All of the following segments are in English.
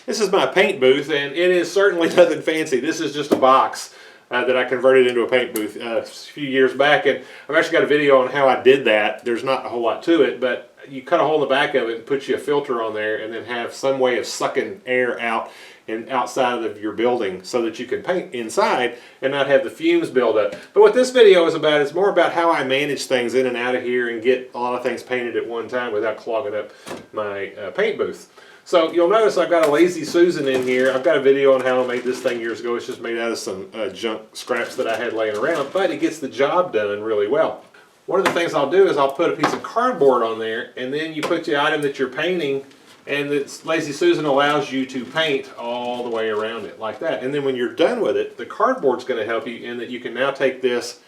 This is my paint booth, and it is certainly nothing fancy. This is just a box that I converted into a paint booth a few years back, and I've actually got a video on how I did that. There's not a whole lot to it, but you cut a hole in the back of it and put you a filter on there, and then have some way of sucking air out and outside of your building so that you can paint inside and not have the fumes build up. But what this video is about is more about how I manage things in and out of here and get a lot of things painted at one time without clogging up my paint booth. So you'll notice I've got a Lazy Susan in here. I've got a video on how I made this thing years ago. It's just made out of some junk scraps that I had laying around, but it gets the job done really well. One of the things I'll do is I'll put a piece of cardboard on there, and then you put the item that you're painting, and this Lazy Susan allows you to paint all the way around it like that. And then when you're done with it, the cardboard's going to help you in that you can now take this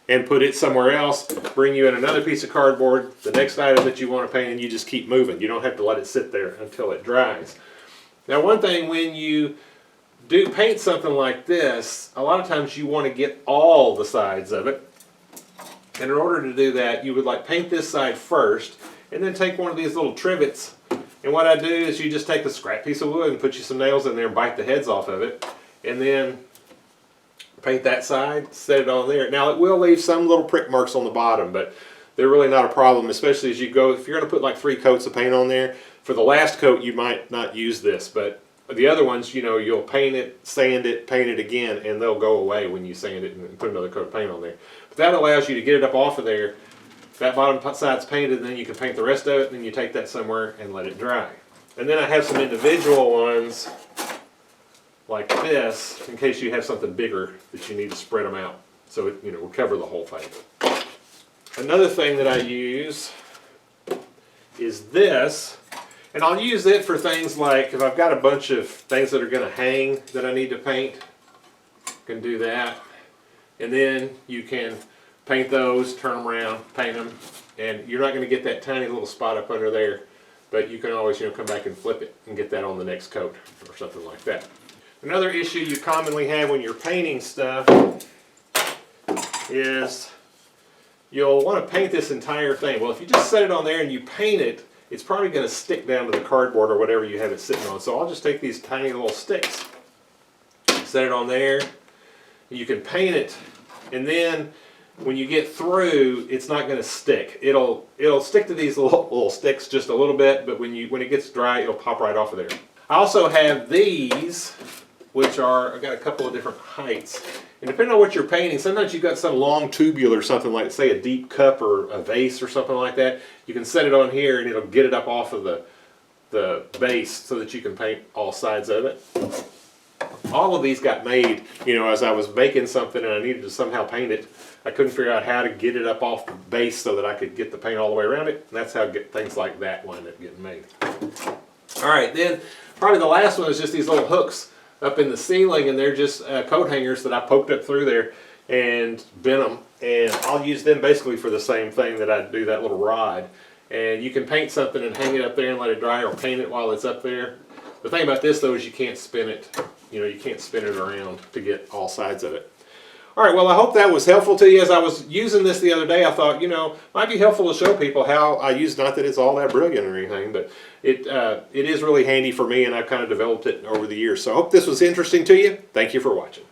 and put it somewhere else, bring you in another piece of cardboard, the next item that you want to paint, and you just keep moving. You don't have to let it sit there until it dries. Now, one thing, when you do paint something like this, a lot of times you want to get all the sides of it. And in order to do that, you would like paint this side first, and then take one of these little trivets. And what I do is you just take a scrap piece of wood and put you some nails in there and bite the heads off of it, and then paint that side, set it on there. Now, it will leave some little prick marks on the bottom, but they're really not a problem, especially as you go. If you're going to put like 3 coats of paint on there, for the last coat you might not use this, but the other ones, you know, you'll paint it, sand it, paint it again, and they'll go away when you sand it and put another coat of paint on there. But that allows you to get it up off of there. That bottom side's painted, and then you can paint the rest of it, and then you take that somewhere and let it dry. And then I have some individual ones like this, in case you have something bigger that you need to spread them out, so it, you know, will cover the whole thing. Another thing that I use is this, and I'll use it for things like if I've got a bunch of things that are going to hang that I need to paint, I can do that, and then you can paint those, turn them around, paint them, and you're not going to get that tiny little spot up under there, but you can always, you know, come back and flip it and get that on the next coat or something like that. Another issue you commonly have when you're painting stuff is you'll want to paint this entire thing. Well, if you just set it on there and you paint it, it's probably going to stick down to the cardboard or whatever you have it sitting on. So I'll just take these tiny little sticks, set it on there, you can paint it, and then when you get through, it's not going to stick. It'll stick to these little sticks just a little bit, but when it gets dry, it'll pop right off of there. I also have these, which are, I've got a couple of different heights. And depending on what you're painting, sometimes you've got some long tubule or something like, say, a deep cup or a vase or something like that. You can set it on here and it'll get it up off of the base so that you can paint all sides of it. All of these got made, you know, as I was making something and I needed to somehow paint it. I couldn't figure out how to get it up off the base so that I could get the paint all the way around it. And that's how things like that wind up getting made. Alright, then probably the last one is just these little hooks up in the ceiling, and they're just coat hangers that I poked up through there and bent them, and I'll use them basically for the same thing that I do that little rod. And you can paint something and hang it up there and let it dry, or paint it while it's up there. The thing about this though is you can't spin it, you know, you can't spin it around to get all sides of it. Alright, well, I hope that was helpful to you. As I was using this the other day, I thought, you know, might be helpful to show people how I use, not that it's all that brilliant or anything, but it is really handy for me, and I've kind of developed it over the years. So I hope this was interesting to you. Thank you for watching.